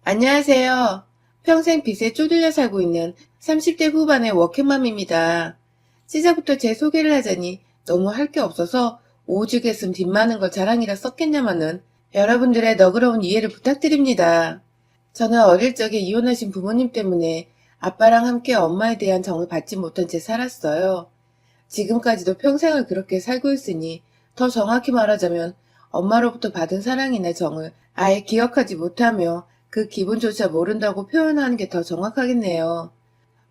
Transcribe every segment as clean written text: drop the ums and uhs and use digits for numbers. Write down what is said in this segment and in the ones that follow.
안녕하세요. 평생 빚에 쪼들려 살고 있는 30대 후반의 워킹맘입니다. 시작부터 제 소개를 하자니 너무 할 게 없어서 오죽했음 빚 많은 걸 자랑이라 썼겠냐마는 여러분들의 너그러운 이해를 부탁드립니다. 저는 어릴 적에 이혼하신 부모님 때문에 아빠랑 함께 엄마에 대한 정을 받지 못한 채 살았어요. 지금까지도 평생을 그렇게 살고 있으니 더 정확히 말하자면 엄마로부터 받은 사랑이나 정을 아예 기억하지 못하며 그 기분조차 모른다고 표현하는 게 더 정확하겠네요.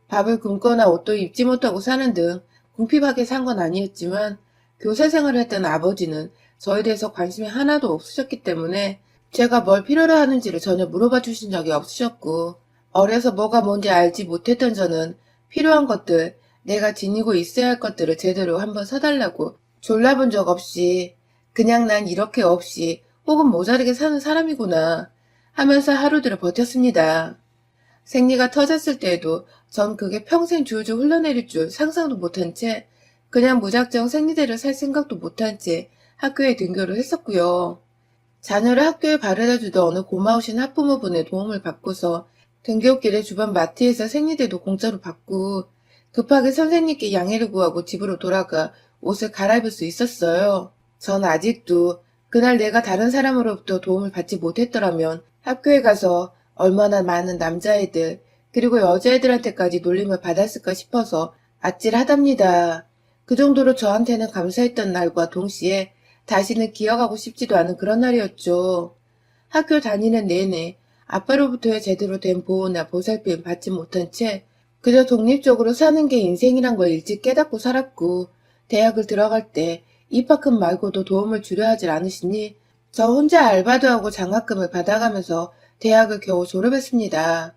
밥을 굶거나 옷도 입지 못하고 사는 등 궁핍하게 산 건 아니었지만 교사 생활을 했던 아버지는 저에 대해서 관심이 하나도 없으셨기 때문에 제가 뭘 필요로 하는지를 전혀 물어봐 주신 적이 없으셨고 어려서 뭐가 뭔지 알지 못했던 저는 필요한 것들, 내가 지니고 있어야 할 것들을 제대로 한번 사달라고 졸라본 적 없이 그냥 난 이렇게 없이 혹은 모자르게 사는 사람이구나 하면서 하루들을 버텼습니다. 생리가 터졌을 때에도 전 그게 평생 줄줄 흘러내릴 줄 상상도 못한 채 그냥 무작정 생리대를 살 생각도 못한 채 학교에 등교를 했었고요. 자녀를 학교에 바래다 주던 어느 고마우신 학부모분의 도움을 받고서 등굣길에 주변 마트에서 생리대도 공짜로 받고 급하게 선생님께 양해를 구하고 집으로 돌아가 옷을 갈아입을 수 있었어요. 전 아직도 그날 내가 다른 사람으로부터 도움을 받지 못했더라면 학교에 가서 얼마나 많은 남자애들 그리고 여자애들한테까지 놀림을 받았을까 싶어서 아찔하답니다. 그 정도로 저한테는 감사했던 날과 동시에 다시는 기억하고 싶지도 않은 그런 날이었죠. 학교 다니는 내내 아빠로부터의 제대로 된 보호나 보살핌 받지 못한 채 그저 독립적으로 사는 게 인생이란 걸 일찍 깨닫고 살았고 대학을 들어갈 때 입학금 말고도 도움을 주려 하질 않으시니 저 혼자 알바도 하고 장학금을 받아가면서 대학을 겨우 졸업했습니다.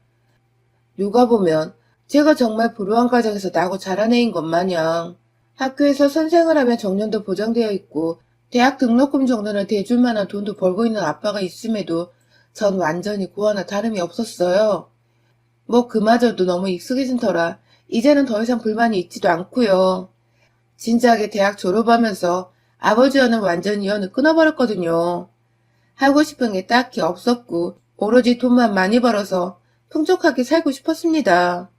누가 보면 제가 정말 불우한 가정에서 나고 자란 애인 것 마냥 학교에서 선생을 하면 정년도 보장되어 있고 대학 등록금 정도는 대줄 만한 돈도 벌고 있는 아빠가 있음에도 전 완전히 고아나 다름이 없었어요. 뭐 그마저도 너무 익숙해진 터라 이제는 더 이상 불만이 있지도 않고요. 진작에 대학 졸업하면서 아버지와는 완전히 연을 끊어버렸거든요. 하고 싶은 게 딱히 없었고 오로지 돈만 많이 벌어서 풍족하게 살고 싶었습니다.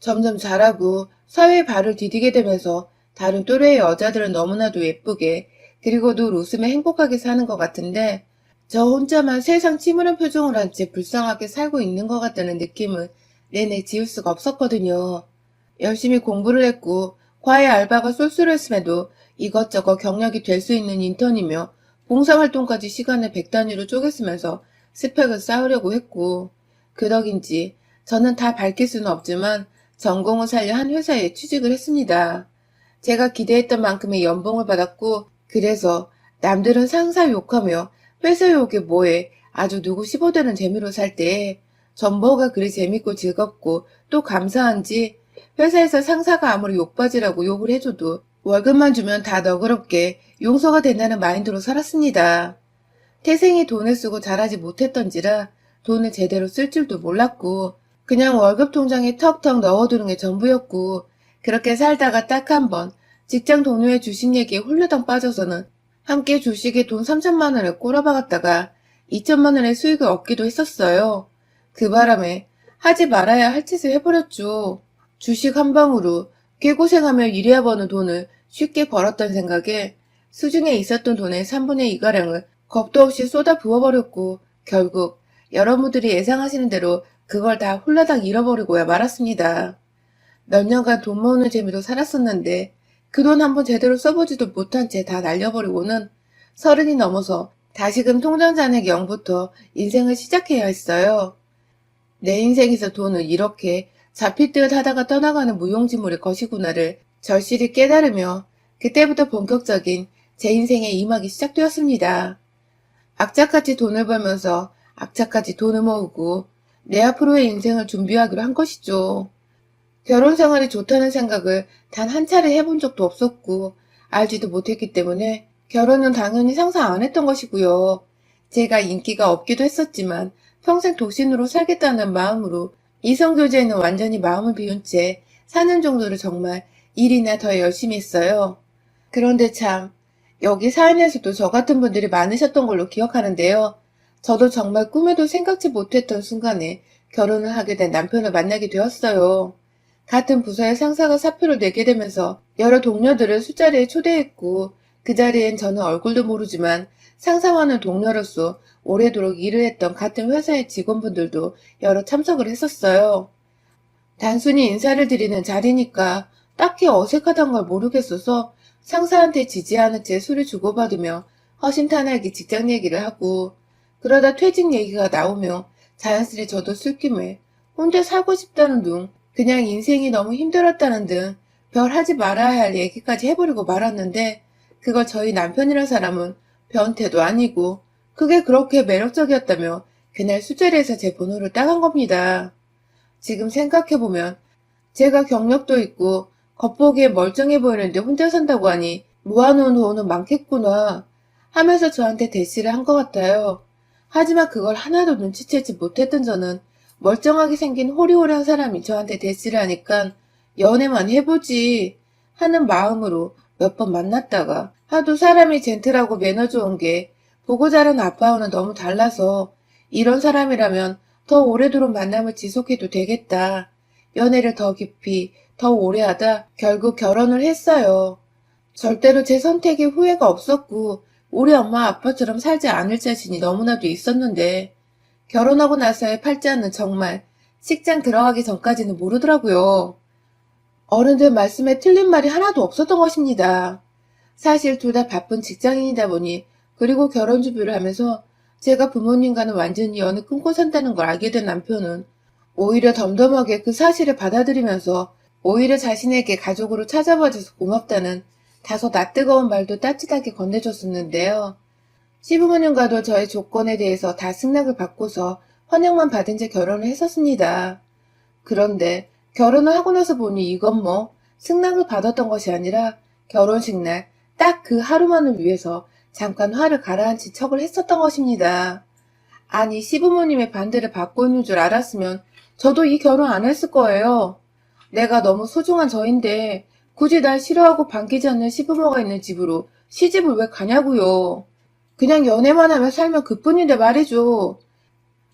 점점 자라고 사회에 발을 디디게 되면서 다른 또래의 여자들은 너무나도 예쁘게 그리고 늘 웃으며 행복하게 사는 것 같은데 저 혼자만 세상 침울한 표정을 한 채 불쌍하게 살고 있는 것 같다는 느낌을 내내 지울 수가 없었거든요. 열심히 공부를 했고 과외 알바가 쏠쏠했음에도 이것저것 경력이 될 수 있는 인턴이며 봉사활동까지 시간을 100단위로 쪼개 쓰면서 스펙을 쌓으려고 했고 그 덕인지 저는 다 밝힐 수는 없지만 전공을 살려 한 회사에 취직을 했습니다. 제가 기대했던 만큼의 연봉을 받았고 그래서 남들은 상사 욕하며 회사 욕에 뭐해 아주 누구 15되는 재미로 살 때 전 뭐가 그리 재밌고 즐겁고 또 감사한지 회사에서 상사가 아무리 욕받이라고 욕을 해줘도 월급만 주면 다 너그럽게 용서가 된다는 마인드로 살았습니다. 태생이 돈을 쓰고 잘하지 못했던지라 돈을 제대로 쓸 줄도 몰랐고 그냥 월급 통장에 턱턱 넣어두는 게 전부였고 그렇게 살다가 딱 한 번 직장 동료의 주식 얘기에 홀려당 빠져서는 함께 주식에 돈 3천만 원을 꼬라박았다가 2천만 원의 수익을 얻기도 했었어요. 그 바람에 하지 말아야 할 짓을 해버렸죠. 주식 한 방으로 개고생하며 일해야 버는 돈을 쉽게 벌었던 생각에 수중에 있었던 돈의 3분의 2가량을 겁도 없이 쏟아 부어버렸고 결국 여러분들이 예상하시는 대로 그걸 다 홀라당 잃어버리고야 말았습니다. 몇 년간 돈 모으는 재미로 살았었는데 그 돈 한번 제대로 써보지도 못한 채 다 날려버리고는 30이 넘어서 다시금 통장 잔액 0부터 인생을 시작해야 했어요. 내 인생에서 돈을 이렇게 잡힐 듯 하다가 떠나가는 무용지물의 것이구나를 절실히 깨달으며 그때부터 본격적인 제 인생의 이막이 시작되었습니다. 악착같이 돈을 벌면서 악착같이 돈을 모으고 내 앞으로의 인생을 준비하기로 한 것이죠. 결혼 생활이 좋다는 생각을 단 한 차례 해본 적도 없었고 알지도 못했기 때문에 결혼은 당연히 상상 안 했던 것이고요. 제가 인기가 없기도 했었지만 평생 독신으로 살겠다는 마음으로 이성교제에는 완전히 마음을 비운 채 사는 정도를 정말 일이나 더 열심히 했어요. 그런데 참 여기 사연에서도 저 같은 분들이 많으셨던 걸로 기억하는데요. 저도 정말 꿈에도 생각지 못했던 순간에 결혼을 하게 된 남편을 만나게 되었어요. 같은 부서의 상사가 사표를 내게 되면서 여러 동료들을 술자리에 초대했고 그 자리엔 저는 얼굴도 모르지만 상사와는 동료로서 오래도록 일을 했던 같은 회사의 직원분들도 여러 참석을 했었어요. 단순히 인사를 드리는 자리니까 딱히 어색하단 걸 모르겠어서 상사한테 지지하는 채 술을 주고받으며 허심탄회하게 직장 얘기를 하고 그러다 퇴직 얘기가 나오며 자연스레 저도 술김에 혼자 살고 싶다는 둥 그냥 인생이 너무 힘들었다는 등 별 하지 말아야 할 얘기까지 해버리고 말았는데 그걸 저희 남편이란 사람은 변태도 아니고 그게 그렇게 매력적이었다며 그날 술자리에서 제 번호를 따간 겁니다. 지금 생각해보면 제가 경력도 있고 겉보기에 멀쩡해 보이는데 혼자 산다고 하니 모아놓은 돈은 많겠구나 하면서 저한테 대시를 한 것 같아요. 하지만 그걸 하나도 눈치채지 못했던 저는 멀쩡하게 생긴 호리호리한 사람이 저한테 대시를 하니까 연애만 해보지 하는 마음으로 몇 번 만났다가 하도 사람이 젠틀하고 매너 좋은 게 보고 자란 아빠와는 너무 달라서 이런 사람이라면 더 오래도록 만남을 지속해도 되겠다. 연애를 더 깊이, 더 오래 하다 결국 결혼을 했어요. 절대로 제 선택에 후회가 없었고 우리 엄마 아빠처럼 살지 않을 자신이 너무나도 있었는데 결혼하고 나서의 팔자는 정말 식장 들어가기 전까지는 모르더라고요. 어른들 말씀에 틀린 말이 하나도 없었던 것입니다. 사실 둘 다 바쁜 직장인이다 보니 그리고 결혼 준비를 하면서 제가 부모님과는 완전히 연을 끊고 산다는 걸 알게 된 남편은 오히려 덤덤하게 그 사실을 받아들이면서 오히려 자신에게 가족으로 찾아봐줘서 고맙다는 다소 낯뜨거운 말도 따뜻하게 건네줬었는데요. 시부모님과도 저의 조건에 대해서 다 승낙을 받고서 환영만 받은 채 결혼을 했었습니다. 그런데 결혼을 하고 나서 보니 이건 뭐 승낙을 받았던 것이 아니라 결혼식 날 딱 그 하루만을 위해서 잠깐 화를 가라앉힌 척을 했었던 것입니다. 아니 시부모님의 반대를 받고 있는 줄 알았으면 저도 이 결혼 안 했을 거예요. 내가 너무 소중한 저인데 굳이 날 싫어하고 반기지 않는 시부모가 있는 집으로 시집을 왜 가냐고요. 그냥 연애만 하며 살면 그뿐인데 말이죠.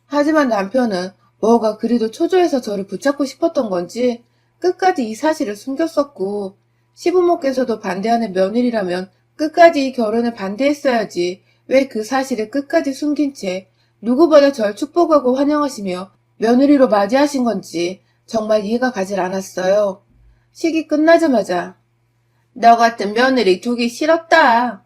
하지만 남편은 뭐가 그리도 초조해서 저를 붙잡고 싶었던 건지 끝까지 이 사실을 숨겼었고 시부모께서도 반대하는 며느리라면 끝까지 이 결혼을 반대했어야지 왜 그 사실을 끝까지 숨긴 채 누구보다 절 축복하고 환영하시며 며느리로 맞이하신 건지 정말 이해가 가질 않았어요. 식이 끝나자마자 너 같은 며느리 두기 싫었다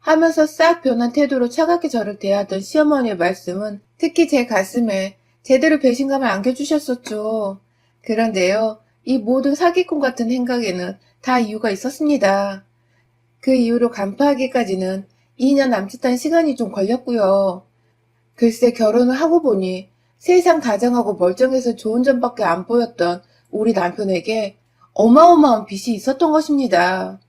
하면서 싹 변한 태도로 차갑게 저를 대하던 시어머니의 말씀은 특히 제 가슴에 제대로 배신감을 안겨주셨었죠. 그런데요, 이 모든 사기꾼 같은 행각에는 다 이유가 있었습니다. 그 이유로 간파하기까지는 2년 남짓한 시간이 좀 걸렸고요. 글쎄 결혼을 하고 보니 세상 다정하고 멀쩡해서 좋은 점밖에 안 보였던 우리 남편에게 어마어마한 빚이 있었던 것입니다.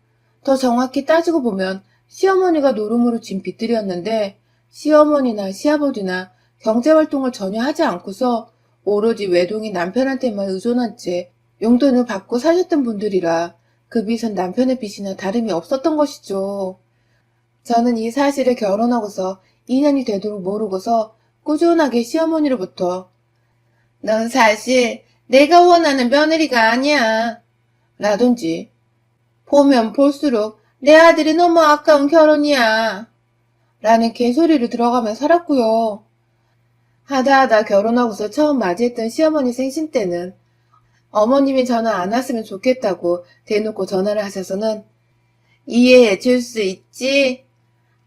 더 정확히 따지고 보면 시어머니가 노름으로 진 빚들이었는데 시어머니나 시아버지나 경제활동을 전혀 하지 않고서 오로지 외동인 남편한테만 의존한 채 용돈을 받고 사셨던 분들이라 그 빚은 남편의 빚이나 다름이 없었던 것이죠. 저는 이 사실을 결혼하고서 2년이 되도록 모르고서 꾸준하게 시어머니로부터 넌 사실 내가 원하는 며느리가 아니야 라든지 보면 볼수록 내 아들이 너무 아까운 결혼이야 라는 개소리를 들어가며 살았고요. 하다하다 결혼하고서 처음 맞이했던 시어머니 생신 때는 어머님이 전화 안 왔으면 좋겠다고 대놓고 전화를 하셔서는 이해해 줄 수 있지?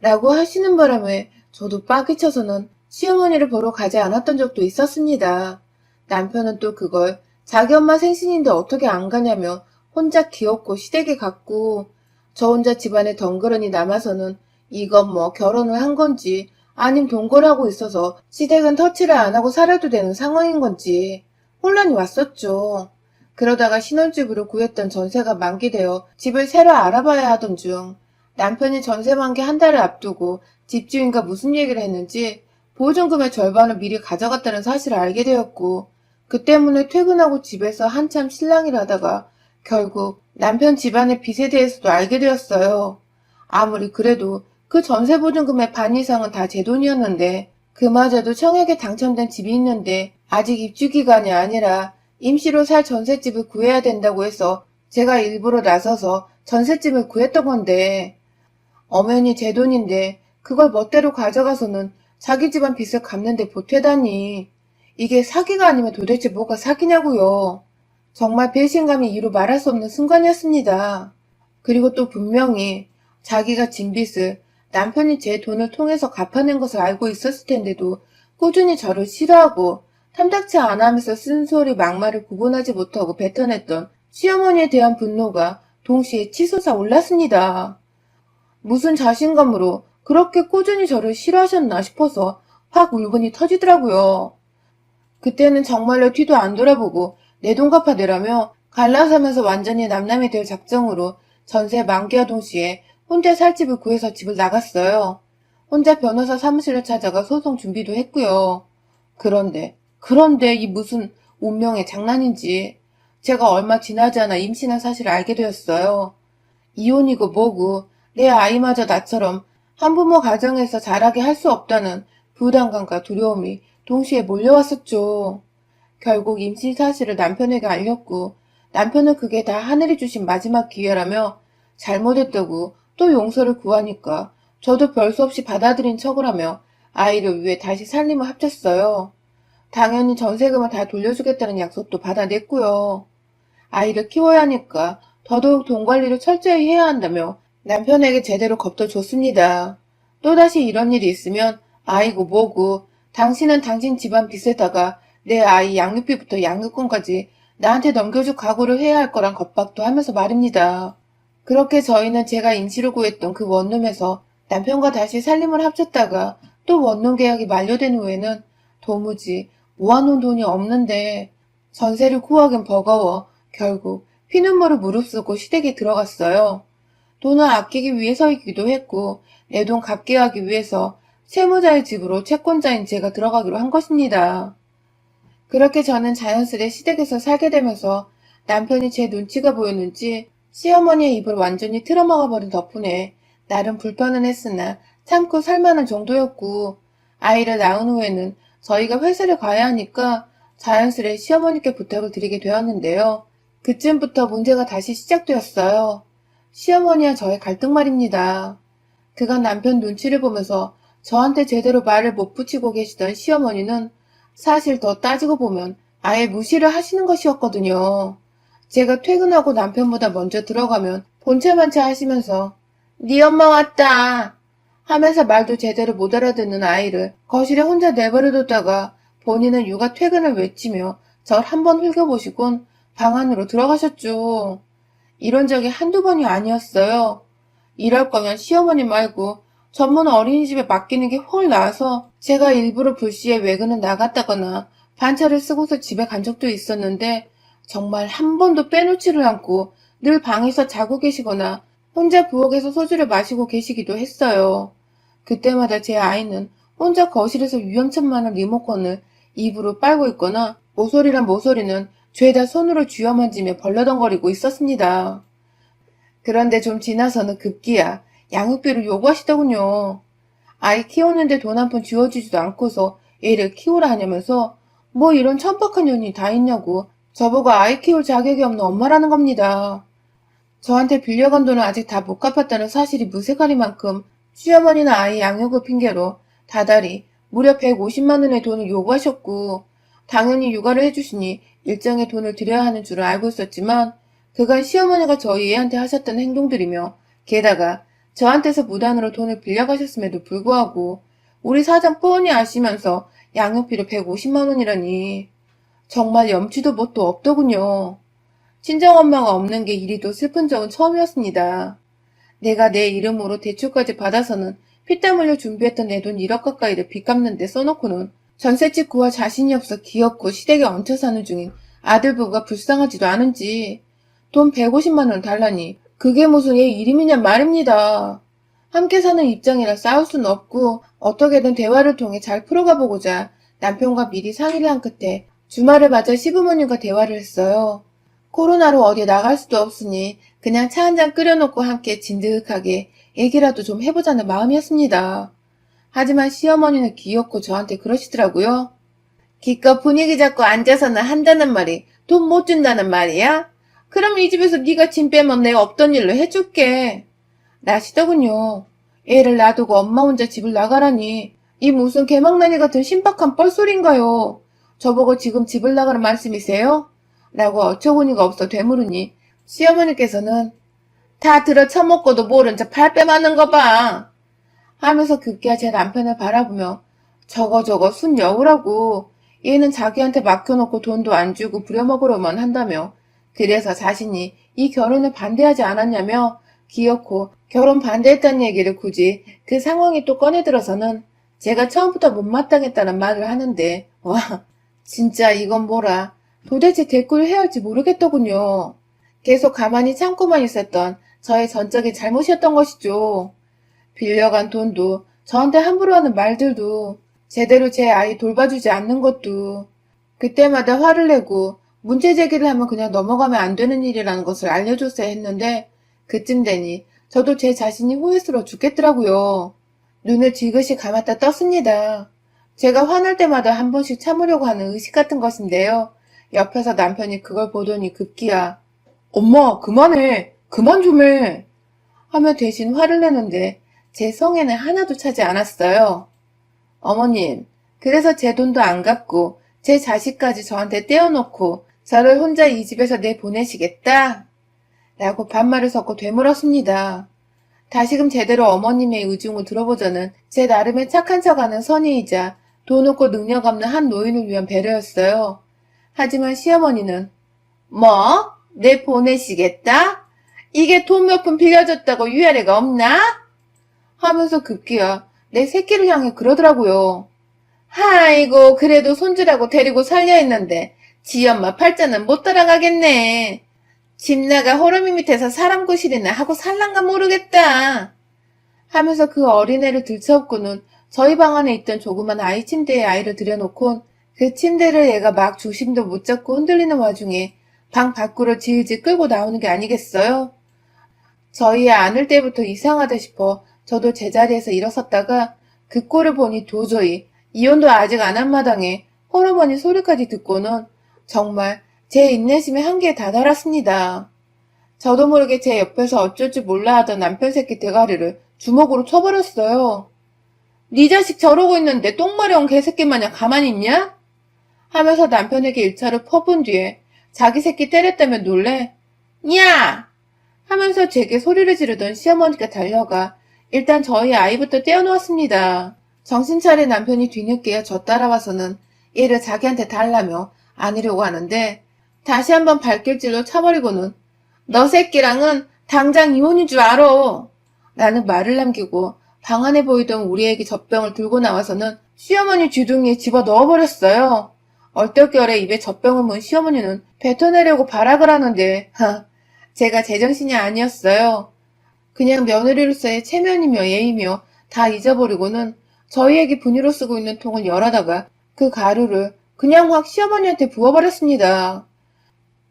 라고 하시는 바람에 저도 빡이 쳐서는 시어머니를 보러 가지 않았던 적도 있었습니다. 남편은 또 그걸 자기 엄마 생신인데 어떻게 안 가냐며 혼자 귀엽고 시댁에 갔고 저 혼자 집안에 덩그러니 남아서는 이건 뭐 결혼을 한 건지 아님 동거하고 있어서 시댁은 터치를 안 하고 살아도 되는 상황인 건지 혼란이 왔었죠. 그러다가 신혼집으로 구했던 전세가 만기되어 집을 새로 알아봐야 하던 중 남편이 전세 만기 한 달을 앞두고 집주인과 무슨 얘기를 했는지 보증금의 절반을 미리 가져갔다는 사실을 알게 되었고 그 때문에 퇴근하고 집에서 한참 실랑이를 하다가 결국 남편 집안의 빚에 대해서도 알게 되었어요. 아무리 그래도 그 전세 보증금의 반 이상은 다 제 돈이었는데 그마저도 청약에 당첨된 집이 있는데 아직 입주 기간이 아니라 임시로 살 전셋집을 구해야 된다고 해서 제가 일부러 나서서 전셋집을 구했던 건데 엄연히 제 돈인데 그걸 멋대로 가져가서는 자기 집안 빚을 갚는데 보태다니. 이게 사기가 아니면 도대체 뭐가 사기냐고요. 정말 배신감이 이루 말할 수 없는 순간이었습니다. 그리고 또 분명히 자기가 진 빚을 남편이 제 돈을 통해서 갚아낸 것을 알고 있었을 텐데도 꾸준히 저를 싫어하고 탐탁치 않아 하면서 쓴소리 막말을 구분하지 못하고 뱉어냈던 시어머니에 대한 분노가 동시에 치솟아 올랐습니다. 무슨 자신감으로 그렇게 꾸준히 저를 싫어하셨나 싶어서 확 울분이 터지더라고요. 그때는 정말로 뒤도 안 돌아보고 내 돈 갚아내라며 갈라서면서 완전히 남남이 될 작정으로 전세 만기와 동시에 혼자 살 집을 구해서 집을 나갔어요. 혼자 변호사 사무실을 찾아가 소송 준비도 했고요. 그런데 이 무슨 운명의 장난인지 제가 얼마 지나지 않아 임신한 사실을 알게 되었어요. 이혼이고 뭐고 내 아이마저 나처럼 한부모 가정에서 자라게 할 수 없다는 부담감과 두려움이 동시에 몰려왔었죠. 결국 임신 사실을 남편에게 알렸고 남편은 그게 다 하늘이 주신 마지막 기회라며 잘못했다고 또 용서를 구하니까 저도 별 수 없이 받아들인 척을 하며 아이를 위해 다시 살림을 합쳤어요. 당연히 전세금을 다 돌려주겠다는 약속도 받아냈고요. 아이를 키워야 하니까 더더욱 돈 관리를 철저히 해야 한다며 남편에게 제대로 겁도 줬습니다. 또다시 이런 일이 있으면 아이고 뭐고 당신은 당신 집안 빚에다가 내 아이 양육비부터 양육권까지 나한테 넘겨줄 각오를 해야 할 거란 겁박도 하면서 말입니다. 그렇게 저희는 제가 임시로 구했던 그 원룸에서 남편과 다시 살림을 합쳤다가 또 원룸 계약이 만료된 후에는 도무지 모아놓은 돈이 없는데 전세를 구하긴 버거워 결국 피눈물을 무릅쓰고 시댁에 들어갔어요. 돈을 아끼기 위해서이기도 했고 내 돈 갚게 하기 위해서 채무자의 집으로 채권자인 제가 들어가기로 한 것입니다. 그렇게 저는 자연스레 시댁에서 살게 되면서 남편이 제 눈치가 보였는지 시어머니의 입을 완전히 틀어막아 버린 덕분에 나름 불편은 했으나 참고 살만한 정도였고 아이를 낳은 후에는 저희가 회사를 가야 하니까 자연스레 시어머니께 부탁을 드리게 되었는데요. 그쯤부터 문제가 다시 시작되었어요. 시어머니와 저의 갈등 말입니다. 그간 남편 눈치를 보면서 저한테 제대로 말을 못 붙이고 계시던 시어머니는 사실 더 따지고 보면 아예 무시를 하시는 것이었거든요. 제가 퇴근하고 남편보다 먼저 들어가면 본체만체 하시면서 네 엄마 왔다 하면서 말도 제대로 못 알아듣는 아이를 거실에 혼자 내버려뒀다가 본인은 육아 퇴근을 외치며 절 한번 흘겨보시곤 방 안으로 들어가셨죠. 이런 적이 한두 번이 아니었어요. 이럴 거면 시어머니 말고 전문 어린이집에 맡기는 게 훨 나아서 제가 일부러 불시에 외근을 나갔다거나 반차를 쓰고서 집에 간 적도 있었는데 정말 한 번도 빼놓지를 않고 늘 방에서 자고 계시거나 혼자 부엌에서 소주를 마시고 계시기도 했어요. 그때마다 제 아이는 혼자 거실에서 위험천만한 리모컨을 입으로 빨고 있거나 모서리란 모서리는 죄다 손으로 쥐어만지며 벌러덩거리고 있었습니다. 그런데 좀 지나서는 급기야 양육비를 요구하시더군요. 아이 키우는데 돈 한 푼 쥐어주지도 않고서 애를 키우라 하냐면서 뭐 이런 천박한 년이 다 있냐고 저보고 아이 키울 자격이 없는 엄마라는 겁니다. 저한테 빌려간 돈을 아직 다 못 갚았다는 사실이 무색하리만큼 시어머니나 아이 양육을 핑계로 다달이 무려 150만 원의 돈을 요구하셨고 당연히 육아를 해주시니 일정의 돈을 드려야 하는 줄은 알고 있었지만 그간 시어머니가 저희 애한테 하셨던 행동들이며 게다가 저한테서 무단으로 돈을 빌려가셨음에도 불구하고 우리 사정 뻔히 아시면서 양육비로 150만 원이라니 정말 염치도 뭣도 없더군요. 친정엄마가 없는 게 이리도 슬픈 적은 처음이었습니다. 내가 내 이름으로 대출까지 받아서는 피땀 흘려 준비했던 내 돈 1억 가까이를 빚 갚는 데 써놓고는 전셋집 구할 자신이 없어 기어코 시댁에 얹혀 사는 중인 아들부부가 불쌍하지도 않은지 돈 150만 원 달라니 그게 무슨 얘 이름이냐 말입니다. 함께 사는 입장이라 싸울 수는 없고 어떻게든 대화를 통해 잘 풀어가 보고자 남편과 미리 상의를 한 끝에 주말을 맞아 시부모님과 대화를 했어요. 코로나로 어디 나갈 수도 없으니 그냥 차 한 잔 끓여놓고 함께 진득하게 얘기라도 좀 해보자는 마음이었습니다. 하지만 시어머니는 귀엽고 저한테 그러시더라고요. 기껏 분위기 잡고 앉아서는 한다는 말이 돈 못 준다는 말이야? 그럼 이 집에서 네가 짐 빼면 내가 없던 일로 해줄게. 나시더군요. 애를 놔두고 엄마 혼자 집을 나가라니. 이 무슨 개망나니 같은 신박한 뻘소리인가요? 저보고 지금 집을 나가는 말씀이세요? 라고 어처구니가 없어 되물으니 시어머니께서는 다 들어 처먹고도 모른 척 발뺌하는 거 봐. 하면서 급기야 제 남편을 바라보며 저거 순 여우라고. 얘는 자기한테 맡겨놓고 돈도 안 주고 부려먹으려만 한다며. 그래서 자신이 이 결혼을 반대하지 않았냐며 기어코 결혼 반대했다는 얘기를 굳이 그 상황이 또 꺼내들어서는 제가 처음부터 못마땅했다는 말을 하는데 와 진짜 이건 뭐라 도대체 대꾸를 해야 할지 모르겠더군요. 계속 가만히 참고만 있었던 저의 전적인 잘못이었던 것이죠. 빌려간 돈도 저한테 함부로 하는 말들도 제대로 제 아이 돌봐주지 않는 것도 그때마다 화를 내고 문제 제기를 하면 그냥 넘어가면 안 되는 일이라는 것을 알려줬어야 했는데 그쯤 되니 저도 제 자신이 후회스러워 죽겠더라고요. 눈을 지그시 감았다 떴습니다. 제가 화날 때마다 한 번씩 참으려고 하는 의식 같은 것인데요. 옆에서 남편이 그걸 보더니 급기야 엄마 그만해 그만 좀 해 하며 대신 화를 내는데 제 성에는 하나도 차지 않았어요. 어머님, 그래서 제 돈도 안 갚고 제 자식까지 저한테 떼어놓고 저를 혼자 이 집에서 내보내시겠다? 라고 반말을 섞고 되물었습니다. 다시금 제대로 어머님의 의중을 들어보자는 제 나름의 착한 척하는 선의이자 돈 없고 능력 없는 한 노인을 위한 배려였어요. 하지만 시어머니는 뭐? 내보내시겠다? 이게 돈 몇 푼 빌려줬다고 위아래가 없나? 하면서 급기야 내 새끼를 향해 그러더라고요. 아이고 그래도 손주라고 데리고 살려 했는데 지 엄마 팔자는 못 따라가겠네. 집 나가 호러미 밑에서 사람 구실이나 하고 살란가 모르겠다. 하면서 그 어린애를 들쳐업고는 저희 방 안에 있던 조그만 아이 침대에 아이를 들여놓곤 그 침대를 얘가 막 중심도 못 잡고 흔들리는 와중에 방 밖으로 질질 끌고 나오는 게 아니겠어요? 저희 애 안을 때부터 이상하다 싶어 저도 제자리에서 일어섰다가 그 꼴을 보니 도저히 이혼도 아직 안 한 마당에 홀어머니 소리까지 듣고는 정말 제 인내심의 한계에 다다랐습니다. 저도 모르게 제 옆에서 어쩔 줄 몰라 하던 남편 새끼 대가리를 주먹으로 쳐버렸어요. 네 자식 저러고 있는데 똥마려운 개새끼 마냥 가만히 있냐? 하면서 남편에게 일차를 퍼본 뒤에 자기 새끼 때렸다며 놀래 야! 하면서 제게 소리를 지르던 시어머니가 달려가 일단 저희 아이부터 떼어놓았습니다. 정신 차린 남편이 뒤늦게 저 따라와서는 얘를 자기한테 달라며 안으려고 하는데 다시 한번 발길질로 차버리고는 너 새끼랑은 당장 이혼인 줄 알아 라는 말을 남기고 방 안에 보이던 우리에게 젖병을 들고 나와서는 시어머니 쥐둥이에 집어 넣어버렸어요. 얼떨결에 입에 젖병을 문 시어머니는 뱉어내려고 발악을 하는데 제가 제정신이 아니었어요. 그냥 며느리로서의 체면이며 예의며 다 잊어버리고는 저희에게 분유로 쓰고 있는 통을 열어다가 그 가루를 그냥 확 시어머니한테 부어버렸습니다.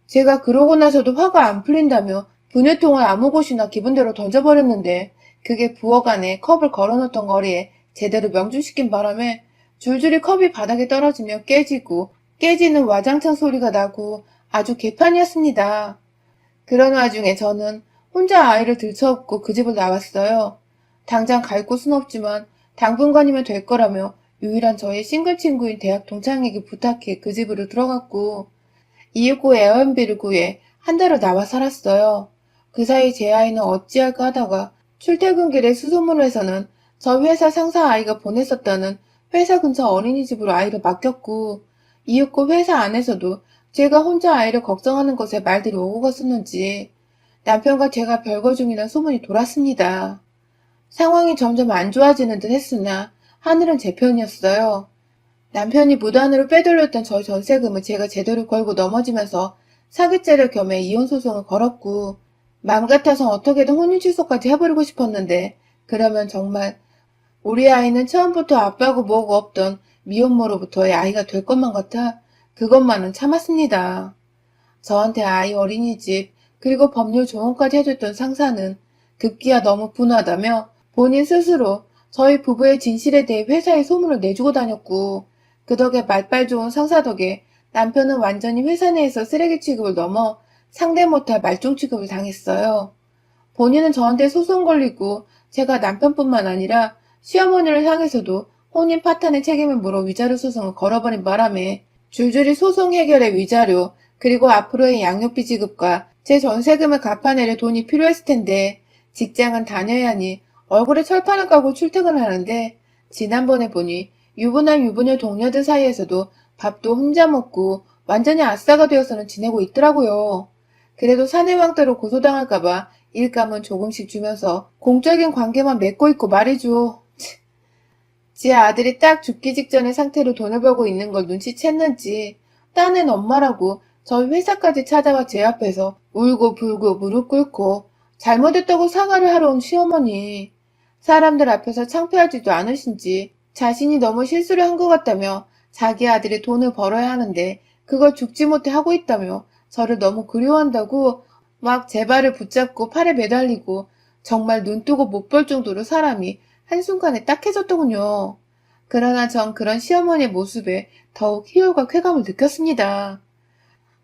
제가 그러고 나서도 화가 안 풀린다며 분유통을 아무 곳이나 기분대로 던져버렸는데 그게 부엌안에 컵을 걸어놓던 거리에 제대로 명중시킨 바람에 줄줄이 컵이 바닥에 떨어지며 깨지고 깨지는 와장창 소리가 나고 아주 개판이었습니다. 그런 와중에 저는 혼자 아이를 들쳐업고 그 집을 나왔어요. 당장 갈 곳은 없지만 당분간이면 될 거라며 유일한 저의 싱글 친구인 대학 동창에게 부탁해 그 집으로 들어갔고 이윽고 에어비를 구해 한 달을 나와 살았어요. 그 사이 제 아이는 어찌할까 하다가 출퇴근길에 수소문에서는 저 회사 상사 아이가 보냈었다는 회사 근처 어린이집으로 아이를 맡겼고 이윽고 회사 안에서도 제가 혼자 아이를 걱정하는 것에 말들이 오고 갔었는지 남편과 제가 별거 중이란 소문이 돌았습니다. 상황이 점점 안 좋아지는 듯 했으나 하늘은 제 편이었어요. 남편이 무단으로 빼돌렸던 저희 전세금을 제가 제대로 걸고 넘어지면서 사기죄를 겸해 이혼소송을 걸었고 맘 같아서 어떻게든 혼인 취소까지 해버리고 싶었는데 그러면 정말 우리 아이는 처음부터 아빠고 뭐고 없던 미혼모로부터의 아이가 될 것만 같아 그것만은 참았습니다. 저한테 아이 어린이집 그리고 법률 조언까지 해줬던 상사는 급기야 너무 분하다며 본인 스스로 저희 부부의 진실에 대해 회사에 소문을 내주고 다녔고, 그 덕에 말빨 좋은 상사 덕에 남편은 완전히 회사 내에서 쓰레기 취급을 넘어 상대 못할 말종 취급을 당했어요. 본인은 저한테 소송 걸리고 제가 남편뿐만 아니라 시어머니를 향해서도 혼인 파탄의 책임을 물어 위자료 소송을 걸어버린 바람에 줄줄이 소송 해결의 위자료, 그리고 앞으로의 양육비 지급과 제 전세금을 갚아내려 돈이 필요했을 텐데 직장은 다녀야 하니 얼굴에 철판을 까고 출퇴근을 하는데, 지난번에 보니 유부남 유부녀 동료들 사이에서도 밥도 혼자 먹고 완전히 아싸가 되어서는 지내고 있더라고요. 그래도 사내왕따로 고소당할까봐 일감은 조금씩 주면서 공적인 관계만 맺고 있고 말이죠. 지 아들이 딱 죽기 직전의 상태로 돈을 벌고 있는 걸 눈치챘는지 딴엔 엄마라고 저희 회사까지 찾아와 제 앞에서 울고 불고 무릎 꿇고 잘못했다고 사과를 하러 온 시어머니. 사람들 앞에서 창피하지도 않으신지 자신이 너무 실수를 한 것 같다며 자기 아들이 돈을 벌어야 하는데 그걸 죽지 못해 하고 있다며 저를 너무 그리워한다고 막 제 발을 붙잡고 팔에 매달리고 정말 눈 뜨고 못 볼 정도로 사람이 한순간에 딱해졌더군요. 그러나 전 그런 시어머니의 모습에 더욱 희열과 쾌감을 느꼈습니다.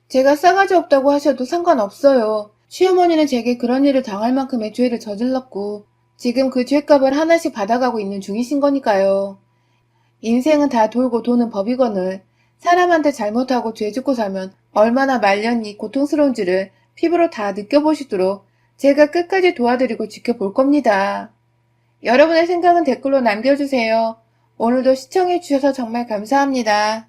제가 싸가지 없다고 하셔도 상관없어요. 시어머니는 제게 그런 일을 당할 만큼의 죄를 저질렀고 지금 그 죄값을 하나씩 받아가고 있는 중이신 거니까요. 인생은 다 돌고 도는 법이거늘 사람한테 잘못하고 죄 짓고 살면 얼마나 말년이 고통스러운지를 피부로 다 느껴보시도록 제가 끝까지 도와드리고 지켜볼 겁니다. 여러분의 생각은 댓글로 남겨주세요. 오늘도 시청해주셔서 정말 감사합니다.